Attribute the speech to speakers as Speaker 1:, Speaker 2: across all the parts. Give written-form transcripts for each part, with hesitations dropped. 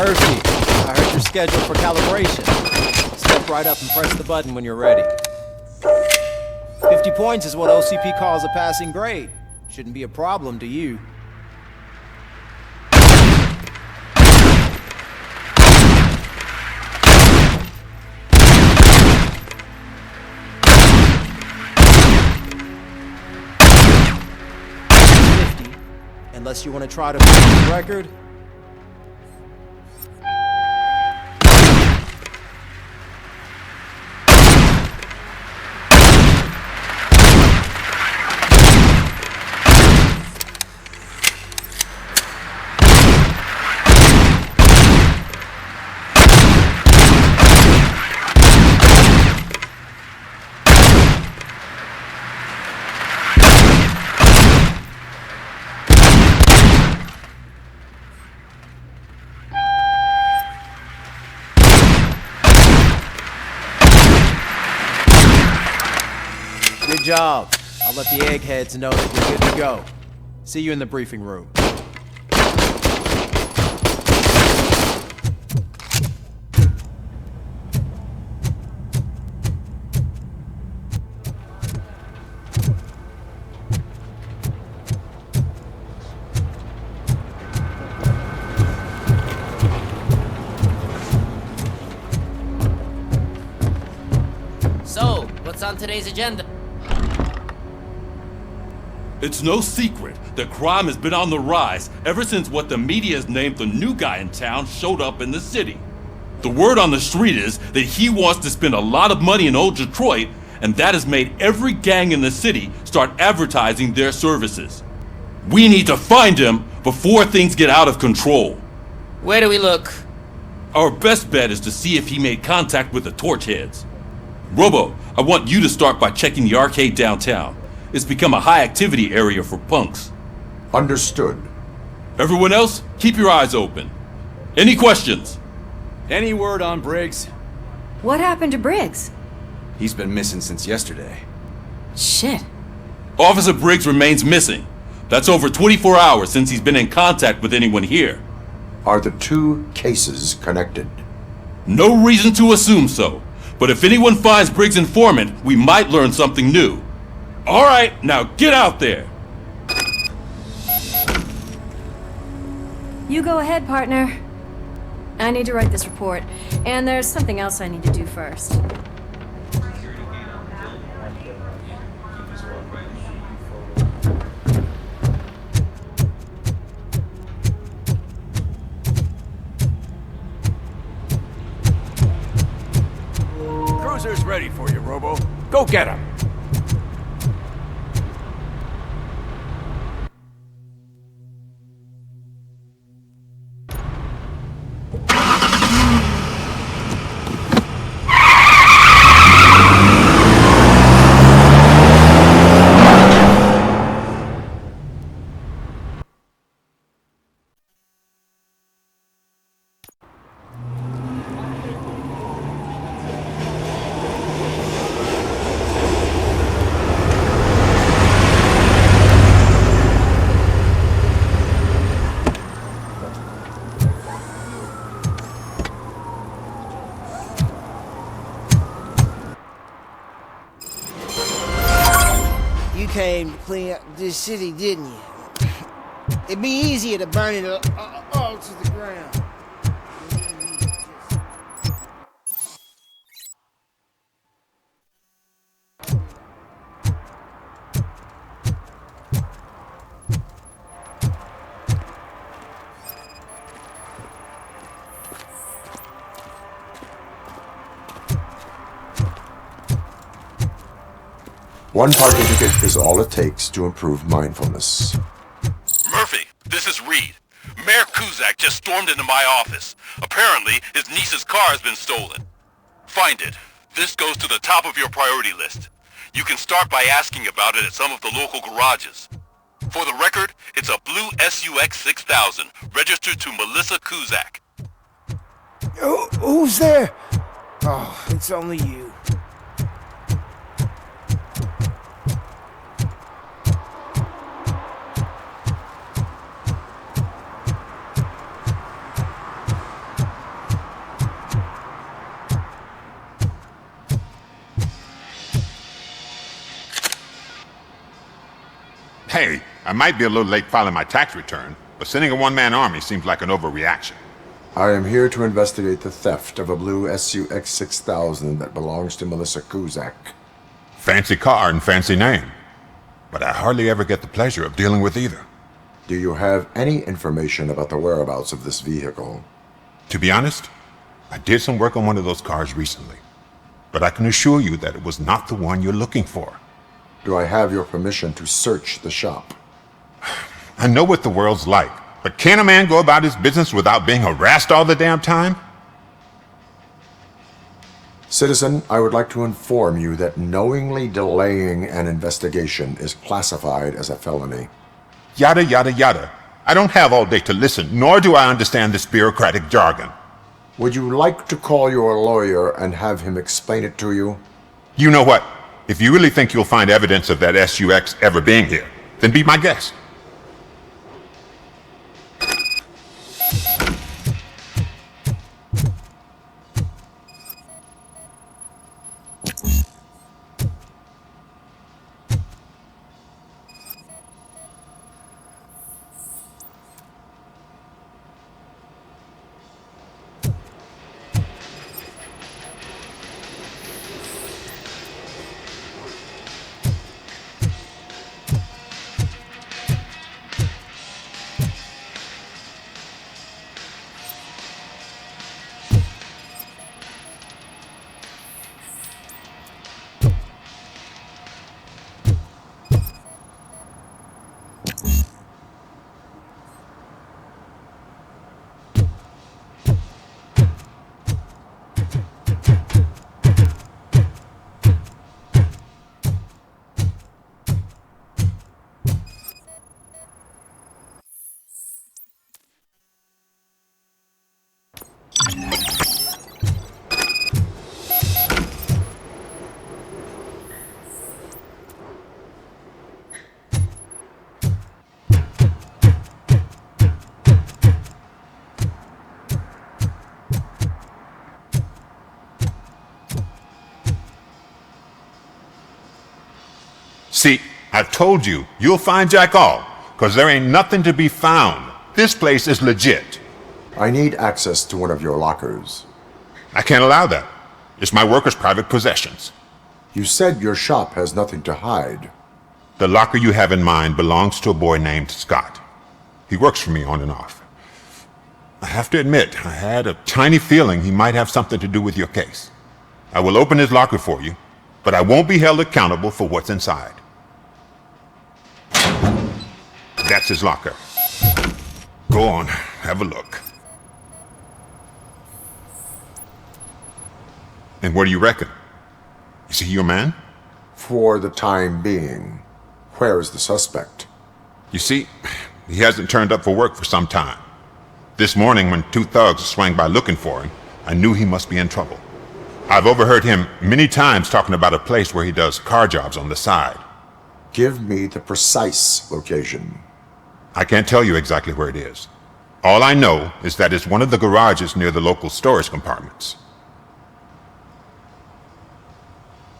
Speaker 1: Murphy, I heard you're scheduled for calibration. Step right up and press the button when you're ready. 50 points is what OCP calls a passing grade. Shouldn't be a problem to you. Unless you want to try to break the record. Good job. I'll let the eggheads know that we're good to go. See you in the briefing room.
Speaker 2: So, what's on today's agenda?
Speaker 3: It's no secret that crime has been on the rise ever since what the media has named the new guy in town showed up in the city. The word on the street is that he wants to spend a lot of money in old Detroit, and that has made every gang in the city start advertising their services. We need to find him before things get out of control.
Speaker 2: Where do we look?
Speaker 3: Our best bet is to see if he made contact with the Torchheads. Robo, I want you to start by checking the arcade downtown. It's become a high-activity area for punks.
Speaker 4: Understood.
Speaker 3: Everyone else, keep your eyes open. Any questions?
Speaker 5: Any word on Briggs?
Speaker 6: What happened to Briggs?
Speaker 5: He's been missing since yesterday.
Speaker 6: Shit.
Speaker 3: Officer Briggs remains missing. That's over 24 hours since he's been in contact with anyone here.
Speaker 4: Are the two cases connected?
Speaker 3: No reason to assume so, but if anyone finds Briggs' informant, we might learn something new. All right, now get out there!
Speaker 6: You go ahead, partner. I need to write this report, and there's something else I need to do first.
Speaker 5: Cruiser's ready for you, Robo. Go get him!
Speaker 7: You came to clean up this city, didn't you? It'd be easier to burn it all to the ground.
Speaker 4: One parking ticket is all it takes to improve mindfulness.
Speaker 3: Murphy, this is Reed. Mayor Kuzak just stormed into my office. Apparently, his niece's car has been stolen. Find it. This goes to the top of your priority list. You can start by asking about it at some of the local garages. For the record, it's a blue SUX 6000, registered to Melissa Kuzak.
Speaker 7: Who's there? Oh, it's only you.
Speaker 8: Hey, I might be a little late filing my tax return, but sending a one-man army seems like an overreaction.
Speaker 4: I am here to investigate the theft of a blue SUX 6000 that belongs to Melissa Kuzak.
Speaker 8: Fancy car and fancy name. But I hardly ever get the pleasure of dealing with either.
Speaker 4: Do you have any information about the whereabouts of this vehicle?
Speaker 8: To be honest, I did some work on one of those cars recently. But I can assure you that it was not the one you're looking for.
Speaker 4: Do I have your permission to search the shop?
Speaker 8: I know what the world's like, but can a man go about his business without being harassed all the damn time?
Speaker 4: Citizen, I would like to inform you that knowingly delaying an investigation is classified as a felony.
Speaker 8: Yada, yada, yada. I don't have all day to listen, nor do I understand this bureaucratic jargon.
Speaker 4: Would you like to call your lawyer and have him explain it to you?
Speaker 8: You know what? If you really think you'll find evidence of that SUX ever being here, then be my guest. See, I've told you, you'll find Jack all, because there ain't nothing to be found. This place is legit.
Speaker 4: I need access to one of your lockers.
Speaker 8: I can't allow that. It's my workers' private possessions.
Speaker 4: You said your shop has nothing to hide.
Speaker 8: The locker you have in mind belongs to a boy named Scott. He works for me on and off. I have to admit, I had a tiny feeling he might have something to do with your case. I will open his locker for you, but I won't be held accountable for what's inside. That's his locker. Go on, have a look. And what do you reckon? Is he your man?
Speaker 4: For the time being. Where is the suspect?
Speaker 8: You see, he hasn't turned up for work for some time. This morning, when two thugs swang by looking for him, I knew he must be in trouble. I've overheard him many times talking about a place where he does car jobs on the side.
Speaker 4: Give me the precise location.
Speaker 8: I can't tell you exactly where it is. All I know is that it's one of the garages near the local storage compartments.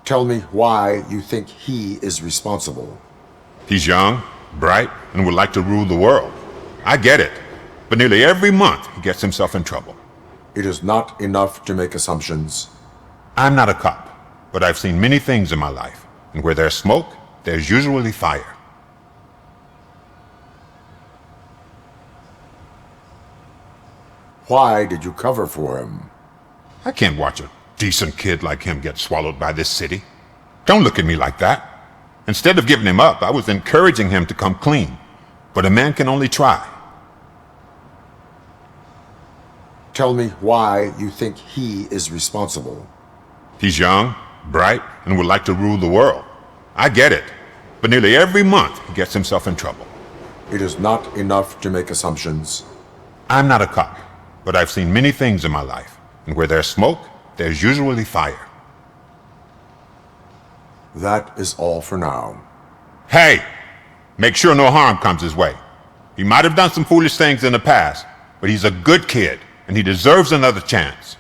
Speaker 4: Tell me why you think he is responsible.
Speaker 8: He's young, bright, and would like to rule the world. I get it. But nearly every month he gets himself in trouble.
Speaker 4: It is not enough to make assumptions.
Speaker 8: I'm not a cop, but I've seen many things in my life. And where there's smoke, there's usually fire.
Speaker 4: Why did you cover for him?
Speaker 8: I can't watch a decent kid like him get swallowed by this city. Don't look at me like that. Instead of giving him up, I was encouraging him to come clean. But a man can only try.
Speaker 4: Tell me why you think he is responsible.
Speaker 8: He's young, bright, and would like to rule the world. I get it. But nearly every month he gets himself in trouble.
Speaker 4: It is not enough to make assumptions.
Speaker 8: I'm not a cop, but I've seen many things in my life. And where there's smoke, there's usually fire.
Speaker 4: That is all for now.
Speaker 8: Hey! Make sure no harm comes his way. He might have done some foolish things in the past, but he's a good kid, and he deserves another chance.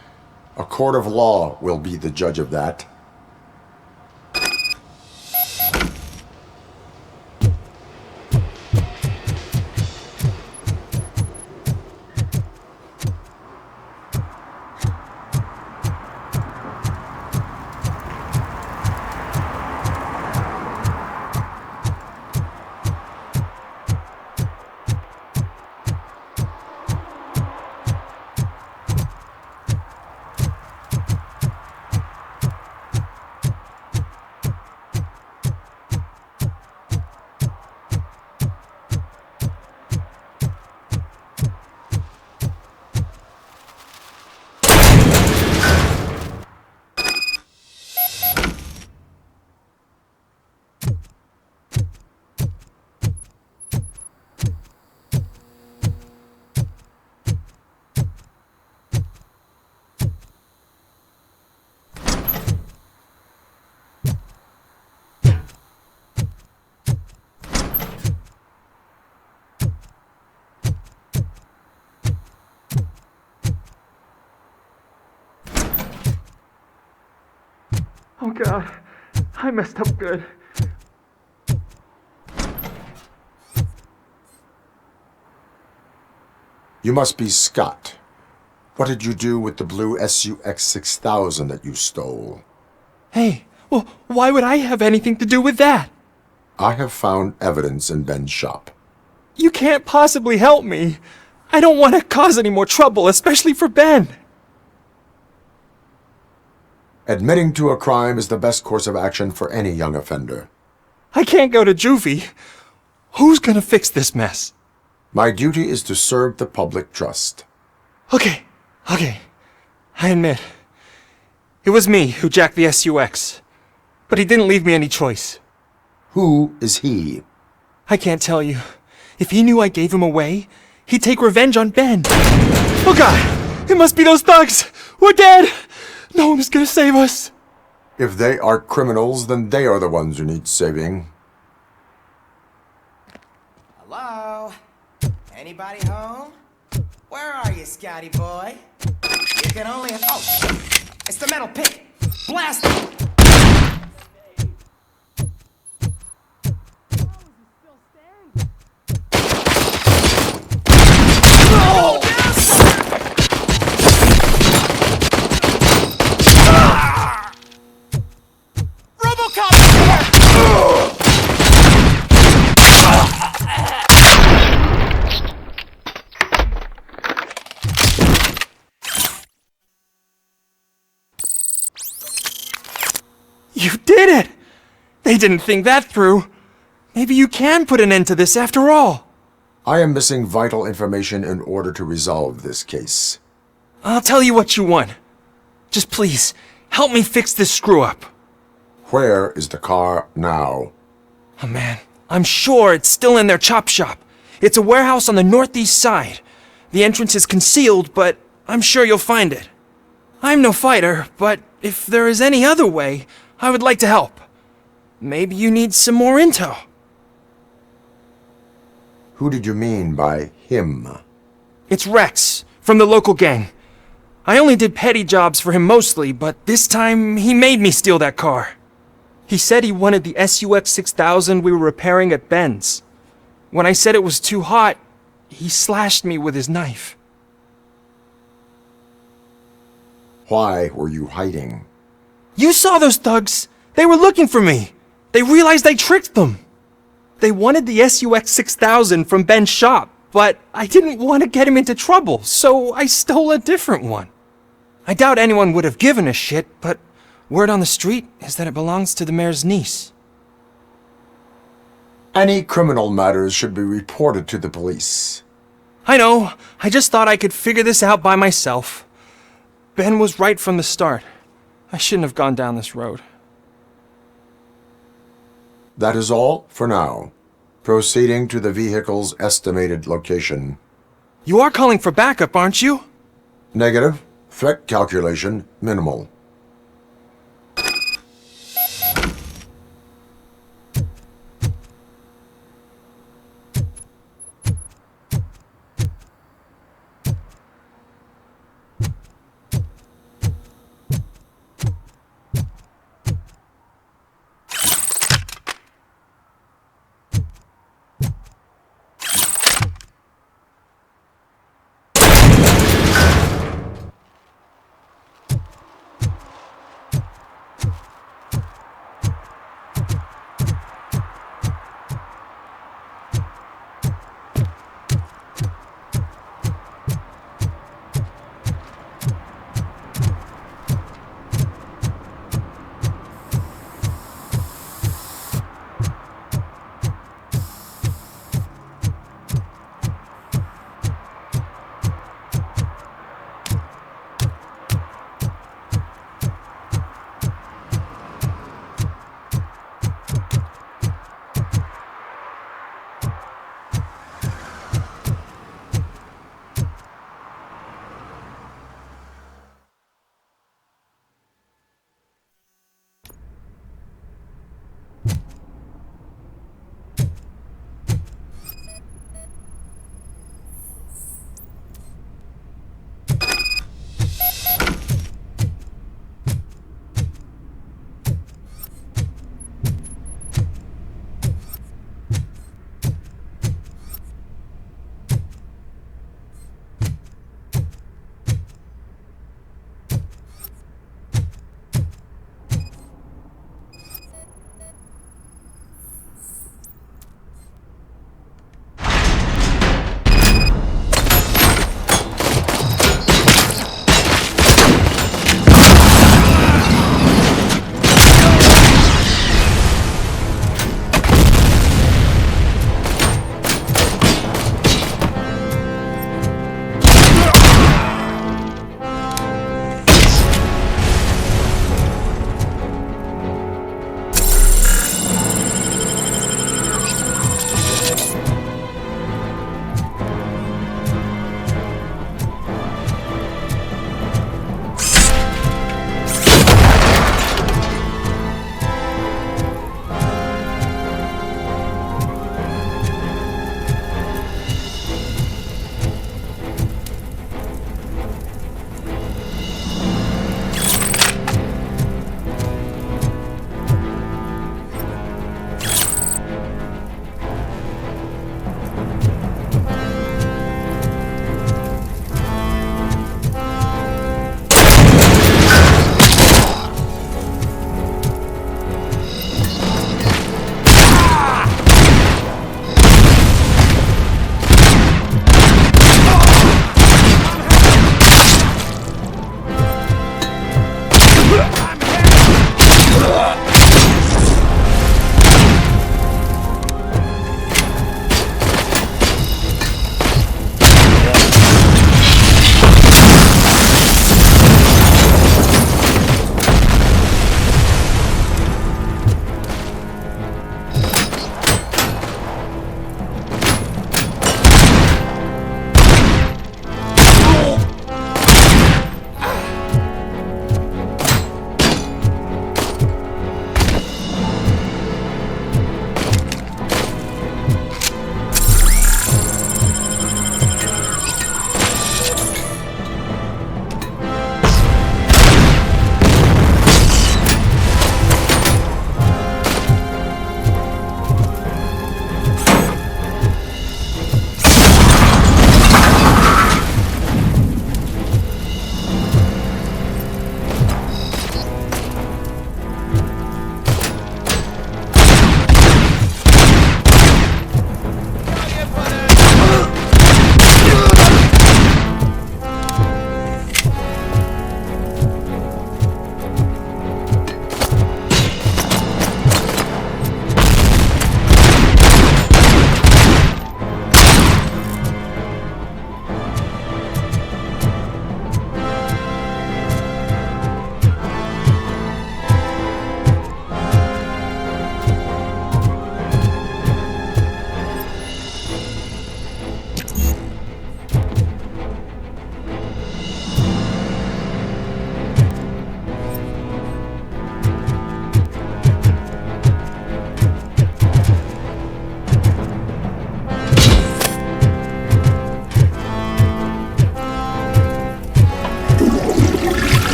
Speaker 4: A court of law will be the judge of that.
Speaker 9: Oh God, I messed up good.
Speaker 4: You must be Scott. What did you do with the blue SUX 6000 that you stole?
Speaker 9: Hey, well, why would I have anything to do with that?
Speaker 4: I have found evidence in Ben's shop.
Speaker 9: You can't possibly help me. I don't want to cause any more trouble, especially for Ben.
Speaker 4: Admitting to a crime is the best course of action for any young offender.
Speaker 9: I can't go to juvie. Who's gonna fix this mess?
Speaker 4: My duty is to serve the public trust.
Speaker 9: Okay. I admit. It was me who jacked the SUX. But he didn't leave me any choice.
Speaker 4: Who is he?
Speaker 9: I can't tell you. If he knew I gave him away, he'd take revenge on Ben. Oh God! It must be those thugs! We're dead! No one is gonna save us!
Speaker 4: If they are criminals, then they are the ones who need saving.
Speaker 7: Hello? Anybody home? Where are you, Scotty boy? You can only... Oh! It's the metal pick! Blast it!
Speaker 2: Robocop!
Speaker 9: You did it! They didn't think that through. Maybe you can put an end to this after all.
Speaker 4: I am missing vital information in order to resolve this case.
Speaker 9: I'll tell you what you want. Just please, help me fix this screw-up.
Speaker 4: Where is the car now?
Speaker 9: Oh man, I'm sure it's still in their chop shop. It's a warehouse on the northeast side. The entrance is concealed, but I'm sure you'll find it. I'm no fighter, but if there is any other way, I would like to help. Maybe you need some more intel.
Speaker 4: Who did you mean by him?
Speaker 9: It's Rex, from the local gang. I only did petty jobs for him mostly, but this time he made me steal that car. He said he wanted the SUX 6000 we were repairing at Ben's. When I said it was too hot, he slashed me with his knife.
Speaker 4: Why were you hiding?
Speaker 9: You saw those thugs! They were looking for me! They realized I tricked them! They wanted the SUX 6000 from Ben's shop, but I didn't want to get him into trouble, so I stole a different one. I doubt anyone would have given a shit, but word on the street is that it belongs to the mayor's niece.
Speaker 4: Any criminal matters should be reported to the police.
Speaker 9: I know, I just thought I could figure this out by myself. Ben was right from the start. I shouldn't have gone down this road.
Speaker 4: That is all for now. Proceeding to the vehicle's estimated location.
Speaker 9: You are calling for backup, aren't you?
Speaker 4: Negative. Threat calculation minimal.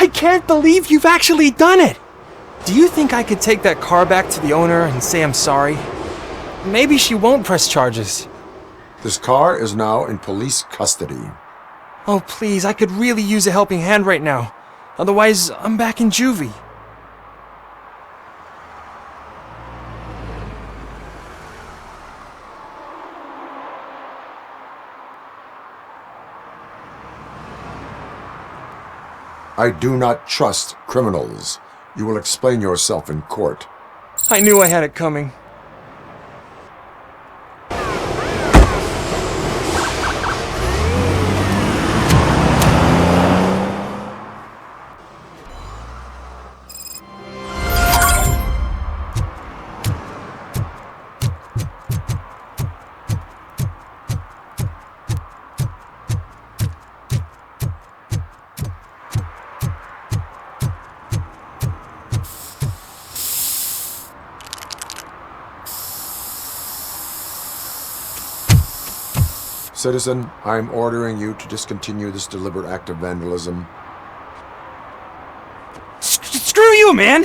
Speaker 9: I can't believe you've actually done it! Do you think I could take that car back to the owner and say I'm sorry? Maybe she won't press charges.
Speaker 4: This car is now in police custody.
Speaker 9: Oh, please, I could really use a helping hand right now. Otherwise, I'm back in juvie.
Speaker 4: I do not trust criminals. You will explain yourself in court.
Speaker 9: I knew I had it coming.
Speaker 4: Citizen, I'm ordering you to discontinue this deliberate act of vandalism.
Speaker 9: Screw you, man!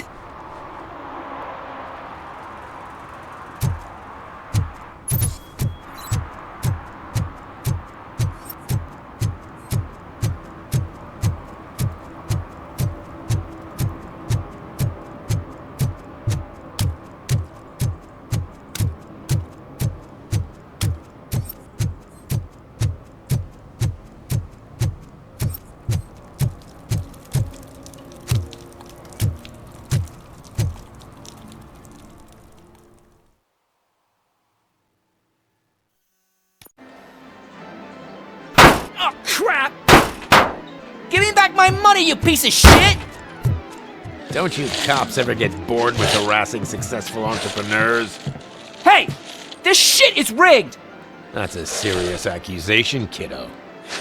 Speaker 2: Oh, crap! Give me back my money, you piece of shit!
Speaker 5: Don't you cops ever get bored with harassing successful entrepreneurs?
Speaker 2: Hey! This shit is rigged!
Speaker 5: That's a serious accusation, kiddo.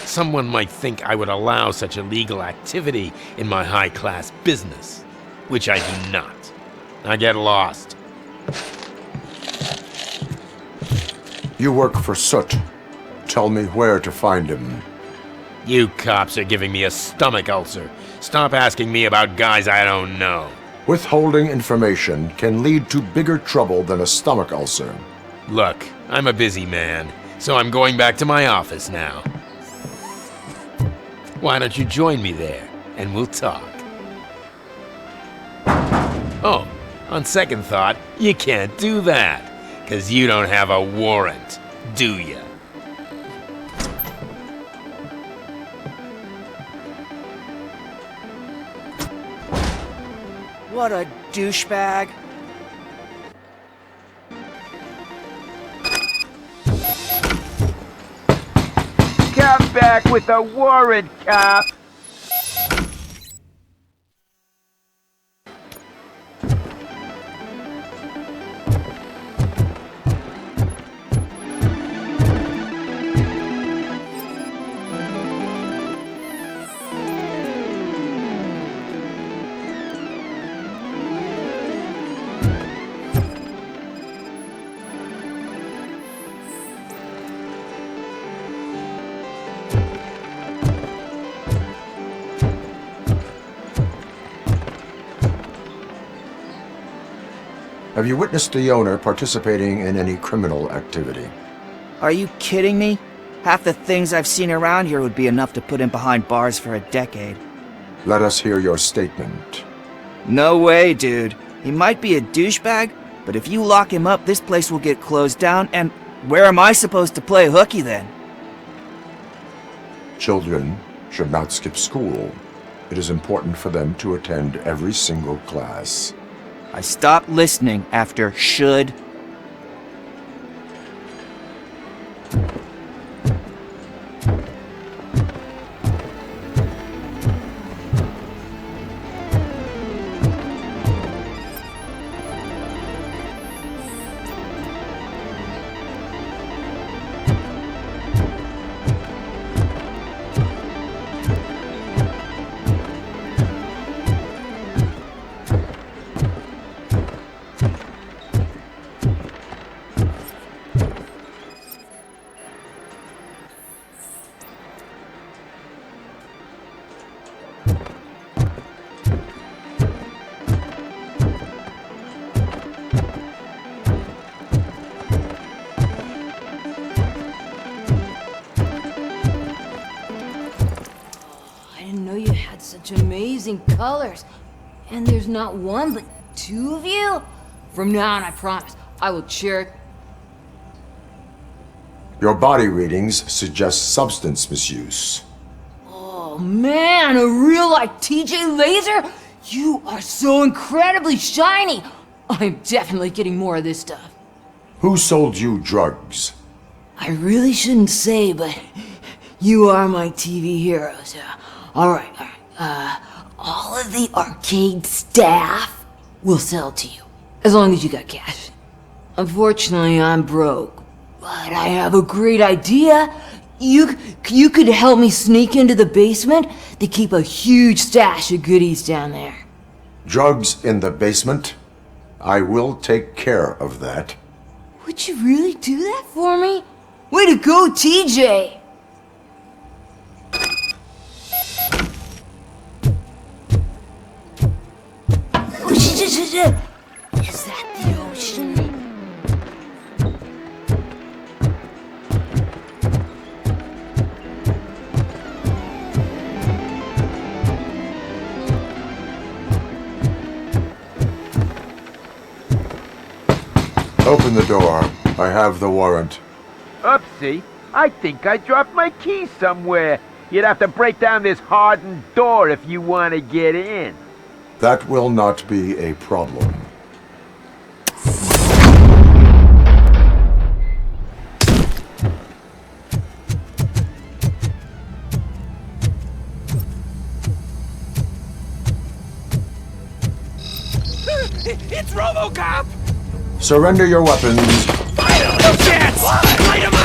Speaker 5: Someone might think I would allow such illegal activity in my high-class business, which I do not. I get lost.
Speaker 4: You work for Soot. Tell me where to find him.
Speaker 5: You cops are giving me a stomach ulcer. Stop asking me about guys I don't know.
Speaker 4: Withholding information can lead to bigger trouble than a stomach ulcer.
Speaker 5: Look, I'm a busy man, so I'm going back to my office now. Why don't you join me there, and we'll talk. Oh, on second thought, you can't do that, 'cause you don't have a warrant, do ya?
Speaker 7: What a douchebag.
Speaker 10: Come back with a warrant, cop!
Speaker 4: Have you witnessed the owner participating in any criminal activity?
Speaker 10: Are you kidding me? Half the things I've seen around here would be enough to put him behind bars for a decade.
Speaker 4: Let us hear your statement.
Speaker 10: No way, dude. He might be a douchebag, but if you lock him up, this place will get closed down, and where am I supposed to play hooky then?
Speaker 4: Children should not skip school. It is important for them to attend every single class.
Speaker 10: I stopped listening after should.
Speaker 6: didn't know you had such amazing colors. And there's not one, but two of you? From now on, I promise, I will cherish...
Speaker 4: Your body readings suggest substance misuse.
Speaker 6: Oh man, a real-life TJ Laser? You are so incredibly shiny! I'm definitely getting more of this stuff.
Speaker 4: Who sold you drugs?
Speaker 6: I really shouldn't say, but you are my TV heroes. Alright. All of the arcade staff will sell to you, as long as you got cash. Unfortunately, I'm broke, but I have a great idea. You could help me sneak into the basement. They keep a huge stash of goodies down there.
Speaker 4: Drugs in the basement? I will take care of that.
Speaker 6: Would you really do that for me? Way to go, TJ! Is that the ocean?
Speaker 4: Open the door. I have the warrant.
Speaker 5: Oopsie, I think I dropped my keys somewhere. You'd have to break down this hardened door if you want to get in.
Speaker 4: That will not be a problem.
Speaker 2: It's Robocop!
Speaker 4: Surrender your weapons.
Speaker 2: No chance! Light him up!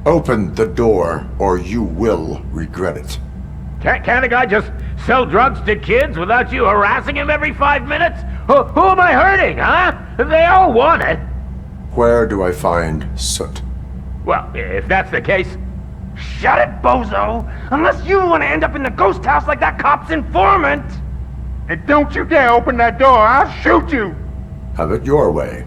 Speaker 4: Open the door, or you will regret it.
Speaker 5: Can't a guy just sell drugs to kids without you harassing him every 5 minutes? Who am I hurting, huh? They all want it.
Speaker 4: Where do I find Soot?
Speaker 5: Well, if that's the case, shut it, bozo! Unless you want to end up in the ghost house like that cop's informant! And don't you dare open that door, I'll shoot you!
Speaker 4: Have it your way.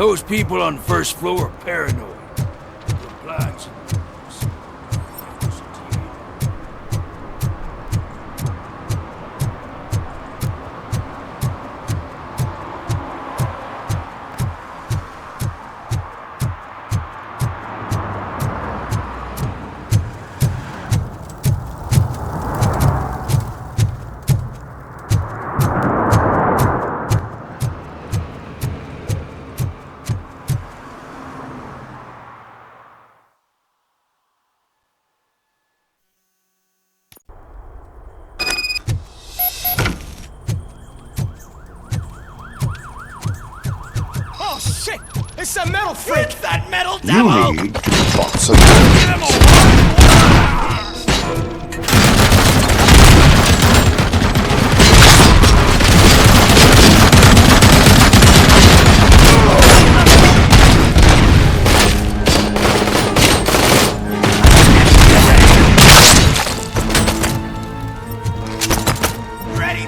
Speaker 11: Those people on the first floor are paranoid. Compliance.
Speaker 7: Oh shit! It's a metal freak!
Speaker 2: It's that metal
Speaker 4: You
Speaker 2: devil!
Speaker 4: need to be taught some.
Speaker 2: Ready?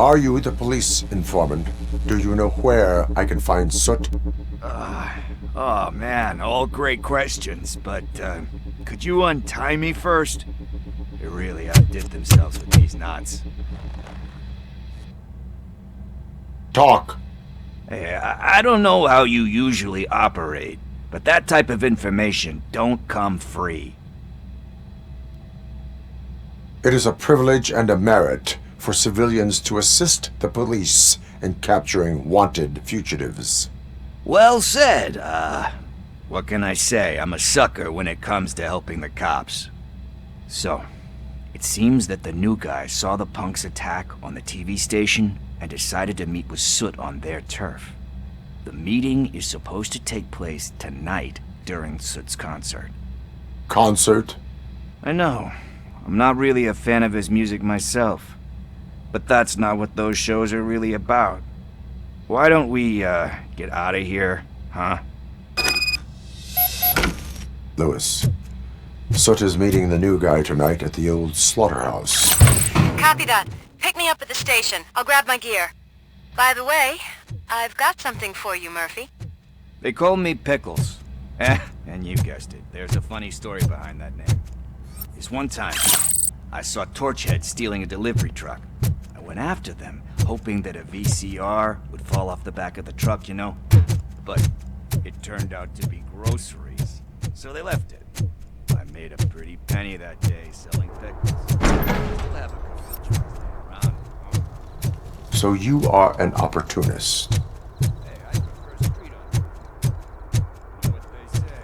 Speaker 4: Are you the police informant? Do you know where I can find Soot?
Speaker 10: Oh man, all great questions, but could you untie me first? They really outdid themselves with these knots.
Speaker 4: Talk.
Speaker 10: Hey, I don't know how you usually operate, but that type of information don't come free.
Speaker 4: It is a privilege and a merit for civilians to assist the police in capturing wanted fugitives.
Speaker 10: Well said. What can I say? I'm a sucker when it comes to helping the cops. So, it seems that the new guy saw the punk's attack on the TV station and decided to meet with Soot on their turf. The meeting is supposed to take place tonight during Soot's concert.
Speaker 4: Concert?
Speaker 10: I know. I'm not really a fan of his music myself. But that's not what those shows are really about. Why don't we, get out of here, huh?
Speaker 4: Lewis. Soot is meeting the new guy tonight at the old Slaughterhouse.
Speaker 12: Copy that. Pick me up at the station. I'll grab my gear. By the way, I've got something for you, Murphy.
Speaker 10: They call me Pickles. And you guessed it. There's a funny story behind that name. This one time, I saw Torchhead stealing a delivery truck. I went after them, hoping that a VCR would fall off the back of the truck, you know? But it turned out to be groceries, so they left it. I made a pretty penny that day selling pickles. Still have a couple of trucks laying around.
Speaker 4: So you are an opportunist.
Speaker 10: Hey, I prefer street art. You know what they say.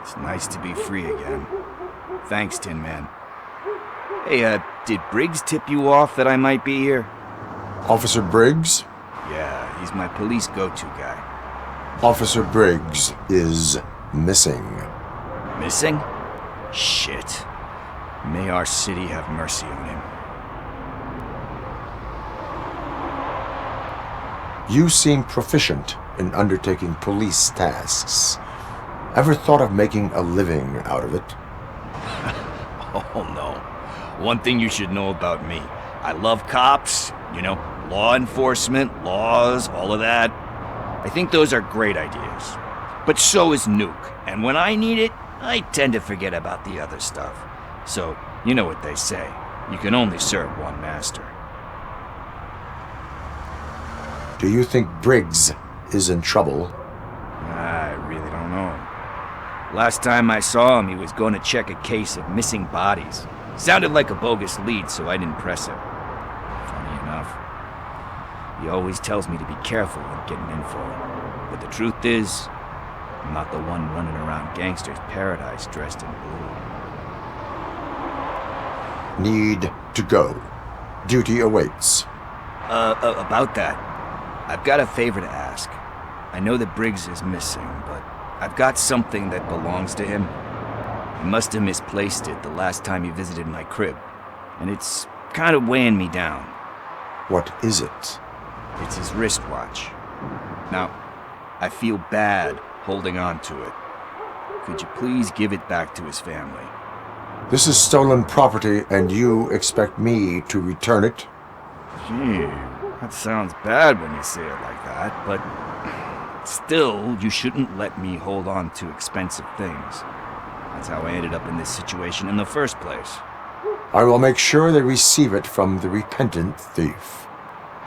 Speaker 10: It's nice to be free again. Thanks, Tin Man. Hey, did Briggs tip you off that I might be here?
Speaker 4: Officer Briggs?
Speaker 10: Yeah, he's my police go-to guy.
Speaker 4: Officer Briggs is missing.
Speaker 10: Missing? Shit. May our city have mercy on him.
Speaker 4: You seem proficient in undertaking police tasks. Ever thought of making a living out of it?
Speaker 10: Oh no. One thing you should know about me. I love cops, you know, law enforcement, laws, all of that. I think those are great ideas. But so is Nuke, and when I need it, I tend to forget about the other stuff. So, you know what they say. You can only serve one master.
Speaker 4: Do you think Briggs is in trouble?
Speaker 10: I really don't know. Last time I saw him, he was going to check a case of missing bodies. Sounded like a bogus lead, so I didn't press him. Funny enough. He always tells me to be careful when getting info. But the truth is, I'm not the one running around gangster's paradise dressed in blue.
Speaker 4: Need to go. Duty awaits.
Speaker 10: About that, I've got a favor to ask. I know that Briggs is missing, but I've got something that belongs to him. He must have misplaced it the last time he visited my crib, and it's kind of weighing me down.
Speaker 4: What is it?
Speaker 10: It's his wristwatch. Now, I feel bad holding on to it. Could you please give it back to his family?
Speaker 4: This is stolen property, and you expect me to return it?
Speaker 10: Gee, that sounds bad when you say it like that, but still, you shouldn't let me hold on to expensive things. That's how I ended up in this situation in the first place.
Speaker 4: I will make sure they receive it from the repentant thief.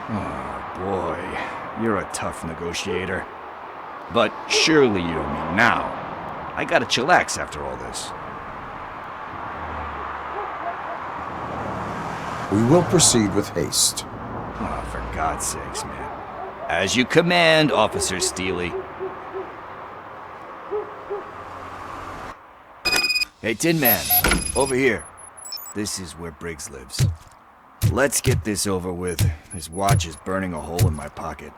Speaker 10: Oh boy, you're a tough negotiator. But surely you don't mean now. I gotta chillax after all this.
Speaker 4: We will proceed with haste.
Speaker 10: Oh, for God's sakes, man. As you command, Officer Steely. Hey, Tin Man, over here. This is where Briggs lives. Let's get this over with. His watch is burning a hole in my pocket.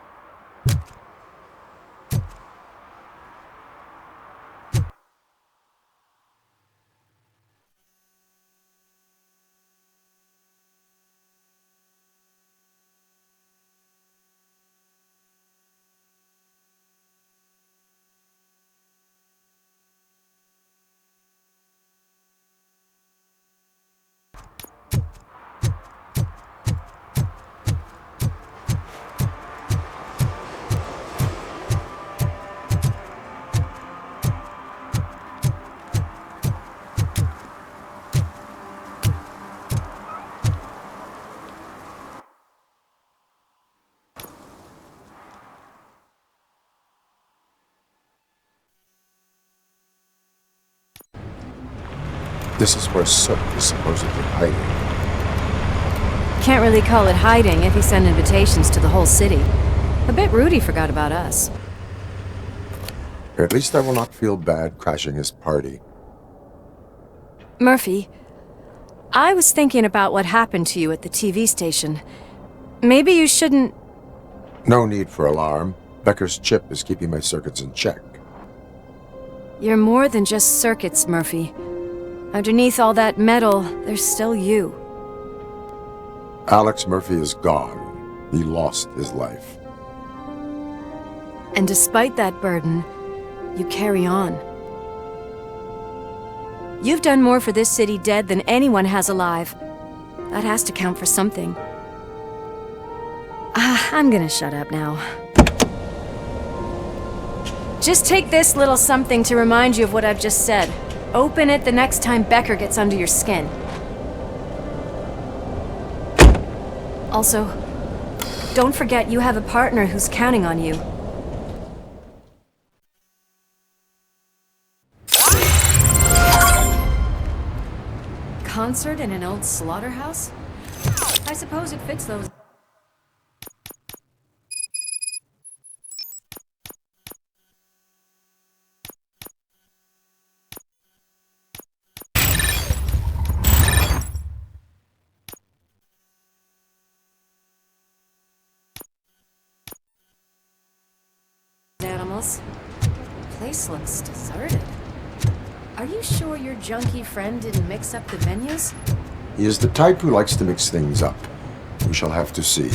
Speaker 4: This is where Sook is supposedly hiding.
Speaker 12: Can't really call it hiding if he sent invitations to the whole city. A bit rude he forgot about us.
Speaker 4: At least I will not feel bad crashing his party.
Speaker 12: Murphy, I was thinking about what happened to you at the TV station. Maybe you shouldn't...
Speaker 4: No need for alarm. Becker's chip is keeping my circuits in check.
Speaker 12: You're more than just circuits, Murphy. Underneath all that metal, there's still you.
Speaker 4: Alex Murphy is gone. He lost his life.
Speaker 12: And despite that burden, you carry on. You've done more for this city dead than anyone has alive. That has to count for something. I'm gonna shut up now. Just take this little something to remind you of what I've just said. Open it the next time Becker gets under your skin. Also, don't forget you have a partner who's counting on you. Concert in an old slaughterhouse? I suppose it fits those... animals. The place looks deserted. Are you sure your junkie friend didn't mix up the menus?
Speaker 4: He is the type who likes to mix things up. We shall have to see.